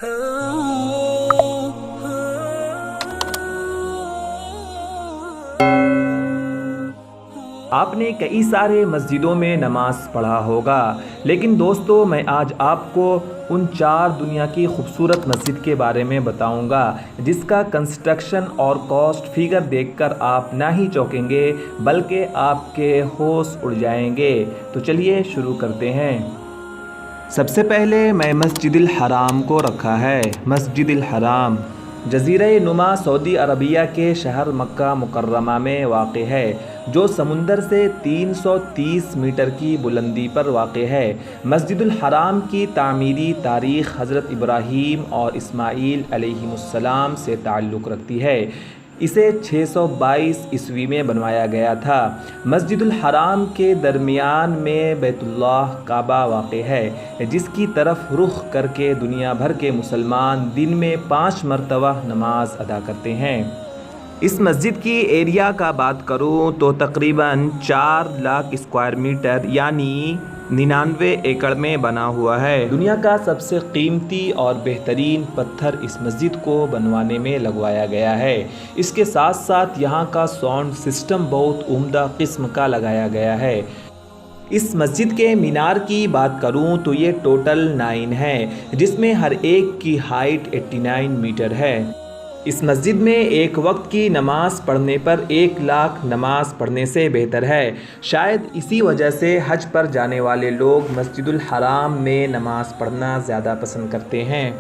آپ نے کئی سارے مسجدوں میں نماز پڑھا ہوگا، لیکن دوستو میں آج آپ کو ان 4 دنیا کی خوبصورت مسجد کے بارے میں بتاؤں گا جس کا کنسٹرکشن اور کاسٹ فگر دیکھ کر آپ نہ ہی چونکیں گے بلکہ آپ کے ہوش اڑ جائیں گے۔ تو چلیے شروع کرتے ہیں۔ سب سے پہلے میں مسجد الحرام کو رکھا ہے۔ مسجد الحرام جزیرہ نما سعودی عربیہ کے شہر مکہ مکرمہ میں واقع ہے، جو سمندر سے 330 میٹر کی بلندی پر واقع ہے۔ مسجد الحرام کی تعمیری تاریخ حضرت ابراہیم اور اسماعیل علیہم السلام سے تعلق رکھتی ہے۔ اسے 622 عیسوی میں بنوایا گیا تھا۔ مسجد الحرام کے درمیان میں بیت اللہ کعبہ واقع ہے، جس کی طرف رخ کر کے دنیا بھر کے مسلمان دن میں 5 مرتبہ نماز ادا کرتے ہیں۔ اس مسجد کی ایریا کا بات کروں تو تقریباً 4 لاکھ اسکوائر میٹر یعنی 99 ایکڑ میں بنا ہوا ہے۔ دنیا کا سب سے قیمتی اور بہترین پتھر اس مسجد کو بنوانے میں لگوایا گیا ہے۔ اس کے ساتھ ساتھ یہاں کا ساؤنڈ سسٹم بہت عمدہ قسم کا لگایا گیا ہے۔ اس مسجد کے مینار کی بات کروں تو یہ ٹوٹل 9 ہے، جس میں ہر ایک کی ہائٹ 89 میٹر ہے۔ اس مسجد میں ایک وقت کی نماز پڑھنے پر 1 لاکھ نماز پڑھنے سے بہتر ہے۔ شاید اسی وجہ سے حج پر جانے والے لوگ مسجد الحرام میں نماز پڑھنا زیادہ پسند کرتے ہیں۔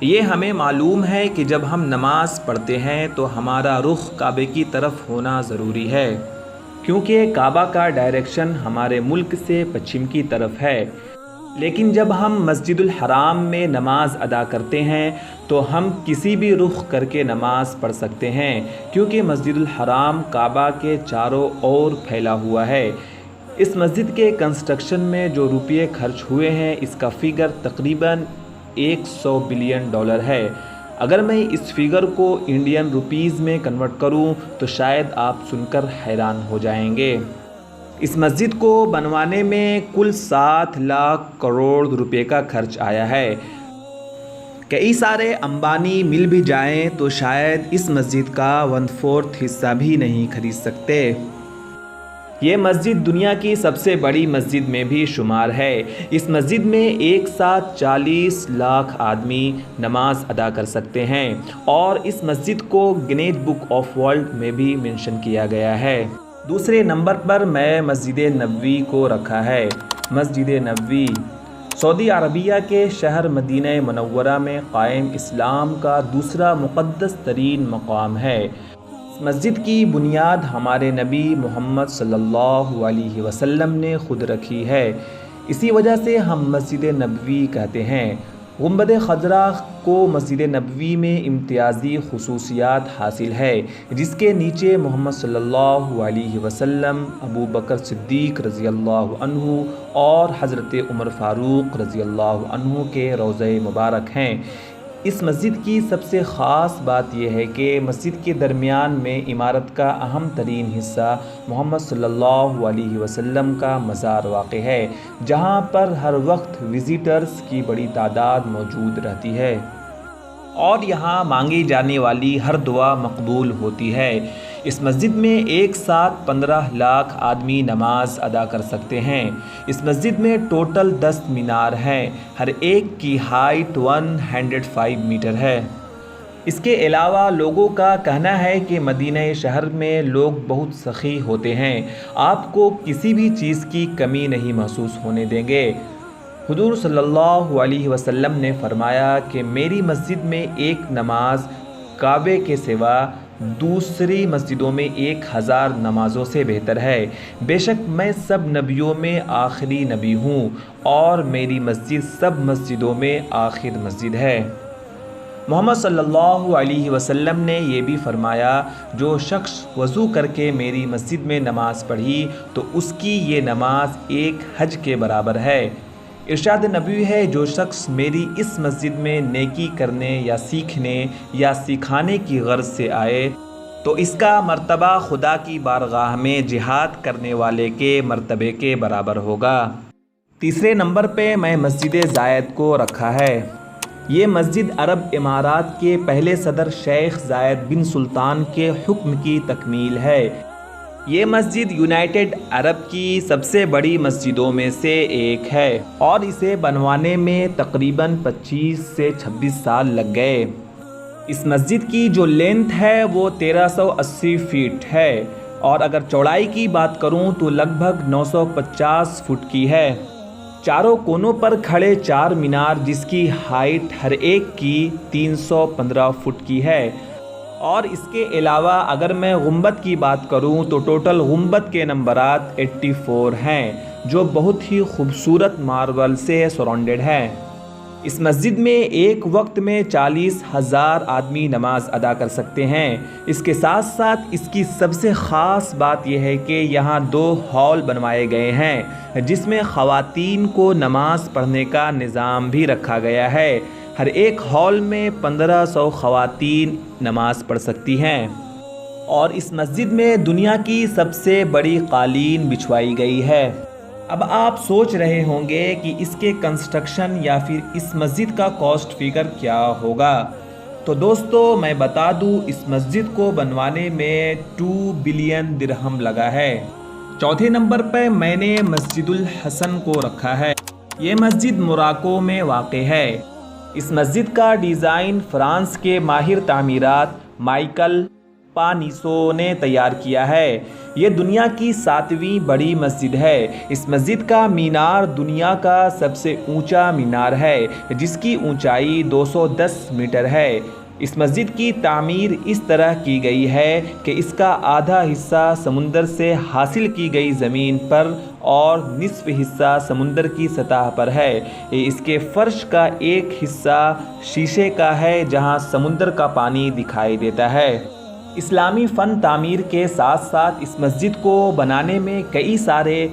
یہ ہمیں معلوم ہے کہ جب ہم نماز پڑھتے ہیں تو ہمارا رخ کعبے کی طرف ہونا ضروری ہے، کیونکہ کعبہ کا ڈائریکشن ہمارے ملک سے پچھم کی طرف ہے۔ لیکن جب ہم مسجد الحرام میں نماز ادا کرتے ہیں تو ہم کسی بھی رخ کر کے نماز پڑھ سکتے ہیں، کیونکہ مسجد الحرام کعبہ کے چاروں اور پھیلا ہوا ہے۔ اس مسجد کے کنسٹرکشن میں جو روپے خرچ ہوئے ہیں اس کا فگر تقریباً $100 بلین ہے۔ اگر میں اس فگر کو انڈین روپیز میں کنورٹ کروں تو شاید آپ سن کر حیران ہو جائیں گے۔ اس مسجد کو بنوانے میں کل 7 لاکھ کروڑ روپے کا خرچ آیا ہے۔ کئی سارے امبانی مل بھی جائیں تو شاید اس مسجد کا 1/4 حصہ بھی نہیں خرید سکتے۔ یہ مسجد دنیا کی سب سے بڑی مسجد میں بھی شمار ہے۔ اس مسجد میں ایک ساتھ 40 لاکھ آدمی نماز ادا کر سکتے ہیں، اور اس مسجد کو گنیز بک آف ورلڈ میں بھی منشن کیا گیا ہے۔ دوسرے نمبر پر میں مسجد نبوی کو رکھا ہے۔ مسجد نبوی سعودی عربیہ کے شہر مدینہ منورہ میں قائم اسلام کا دوسرا مقدس ترین مقام ہے۔ اس مسجد کی بنیاد ہمارے نبی محمد صلی اللہ علیہ وسلم نے خود رکھی ہے، اسی وجہ سے ہم مسجد نبوی کہتے ہیں۔ گنبد خضرا کو مسجد نبوی میں امتیازی خصوصیات حاصل ہے، جس کے نیچے محمد صلی اللہ علیہ وسلم، ابو بکر صدیق رضی اللہ عنہ اور حضرت عمر فاروق رضی اللہ عنہ کے روضہ مبارک ہیں۔ اس مسجد کی سب سے خاص بات یہ ہے کہ مسجد کے درمیان میں عمارت کا اہم ترین حصہ محمد صلی اللہ علیہ وسلم کا مزار واقع ہے، جہاں پر ہر وقت وزیٹرز کی بڑی تعداد موجود رہتی ہے، اور یہاں مانگی جانے والی ہر دعا مقبول ہوتی ہے۔ اس مسجد میں ایک ساتھ 15 لاکھ آدمی نماز ادا کر سکتے ہیں۔ اس مسجد میں ٹوٹل 10 مینار ہیں، ہر ایک کی ہائٹ 105 میٹر ہے۔ اس کے علاوہ لوگوں کا کہنا ہے کہ مدینہ شہر میں لوگ بہت سخی ہوتے ہیں، آپ کو کسی بھی چیز کی کمی نہیں محسوس ہونے دیں گے۔ حضور صلی اللہ علیہ وسلم نے فرمایا کہ میری مسجد میں ایک نماز کعبے کے سوا دوسری مسجدوں میں 1000 نمازوں سے بہتر ہے۔ بے شک میں سب نبیوں میں آخری نبی ہوں، اور میری مسجد سب مسجدوں میں آخر مسجد ہے۔ محمد صلی اللہ علیہ وسلم نے یہ بھی فرمایا، جو شخص وضو کر کے میری مسجد میں نماز پڑھی تو اس کی یہ نماز ایک حج کے برابر ہے۔ ارشاد نبوی ہے، جو شخص میری اس مسجد میں نیکی کرنے یا سیکھنے یا سکھانے کی غرض سے آئے تو اس کا مرتبہ خدا کی بارگاہ میں جہاد کرنے والے کے مرتبے کے برابر ہوگا۔ تیسرے نمبر پہ میں مسجد زائد کو رکھا ہے۔ یہ مسجد عرب امارات کے پہلے صدر شیخ زاید بن سلطان کے حکم کی تکمیل ہے۔ یہ مسجد یونائٹڈ عرب کی سب سے بڑی مسجدوں میں سے ایک ہے اور اسے بنوانے میں تقریباً 25 سے 26 سال لگ گئے۔ اس مسجد کی جو لینتھ ہے وہ 1380 فٹ ہے اور اگر چوڑائی کی بات کروں تو لگ بھگ 950 فٹ کی ہے۔ چاروں کونوں پر کھڑے 4 مینار جس کی ہائٹ ہر ایک کی 315 فٹ کی ہے، اور اس کے علاوہ اگر میں گنبد کی بات کروں تو ٹوٹل گنبد کے نمبرات 84 ہیں جو بہت ہی خوبصورت ماربل سے سراؤنڈڈ ہیں۔ اس مسجد میں ایک وقت میں 40,000 آدمی نماز ادا کر سکتے ہیں۔ اس کے ساتھ ساتھ اس کی سب سے خاص بات یہ ہے کہ یہاں 2 ہال بنوائے گئے ہیں جس میں خواتین کو نماز پڑھنے کا نظام بھی رکھا گیا ہے۔ ہر ایک ہال میں 1500 خواتین نماز پڑھ سکتی ہیں، اور اس مسجد میں دنیا کی سب سے بڑی قالین بچھوائی گئی ہے۔ اب آپ سوچ رہے ہوں گے کہ اس کے کنسٹرکشن یا پھر اس مسجد کا کاسٹ فگر کیا ہوگا، تو دوستو میں بتا دوں اس مسجد کو بنوانے میں 2 بلین درہم لگا ہے۔ چوتھے نمبر پہ میں نے مسجد الحسن کو رکھا ہے۔ یہ مسجد موراکو میں واقع ہے۔ اس مسجد کا ڈیزائن فرانس کے ماہر تعمیرات مائیکل پانیسو نے تیار کیا ہے۔ یہ دنیا کی 7ویں بڑی مسجد ہے۔ اس مسجد کا مینار دنیا کا سب سے اونچا مینار ہے جس کی اونچائی 210 میٹر ہے۔ اس مسجد کی تعمیر اس طرح کی گئی ہے کہ اس کا آدھا حصہ سمندر سے حاصل کی گئی زمین پر اور نصف حصہ سمندر کی سطح پر ہے۔ اس کے فرش کا ایک حصہ شیشے کا ہے جہاں سمندر کا پانی دکھائی دیتا ہے۔ اسلامی فن تعمیر کے ساتھ ساتھ اس مسجد کو بنانے میں کئی سارے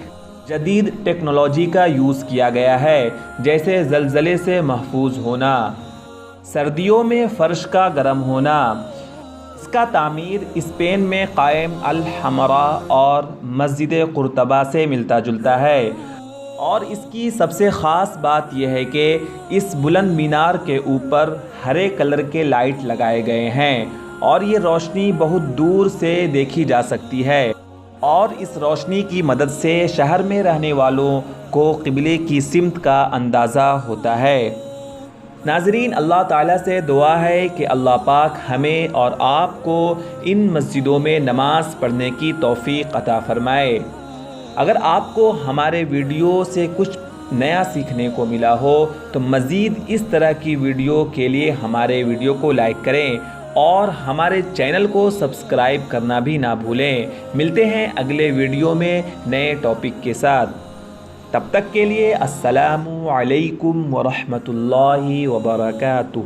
جدید ٹیکنالوجی کا یوز کیا گیا ہے، جیسے زلزلے سے محفوظ ہونا، سردیوں میں فرش کا گرم ہونا۔ اس کا تعمیر اسپین میں قائم الحمراء اور مسجد قرطبہ سے ملتا جلتا ہے، اور اس کی سب سے خاص بات یہ ہے کہ اس بلند مینار کے اوپر ہرے کلر کے لائٹ لگائے گئے ہیں اور یہ روشنی بہت دور سے دیکھی جا سکتی ہے، اور اس روشنی کی مدد سے شہر میں رہنے والوں کو قبلے کی سمت کا اندازہ ہوتا ہے۔ ناظرین، اللہ تعالیٰ سے دعا ہے کہ اللہ پاک ہمیں اور آپ کو ان مسجدوں میں نماز پڑھنے کی توفیق عطا فرمائے۔ اگر آپ کو ہمارے ویڈیو سے کچھ نیا سیکھنے کو ملا ہو تو مزید اس طرح کی ویڈیو کے لیے ہمارے ویڈیو کو لائک کریں اور ہمارے چینل کو سبسکرائب کرنا بھی نہ بھولیں۔ ملتے ہیں اگلے ویڈیو میں نئے ٹاپک کے ساتھ، تب تک کے لیے السلام علیکم ورحمۃ اللہ وبرکاتہ۔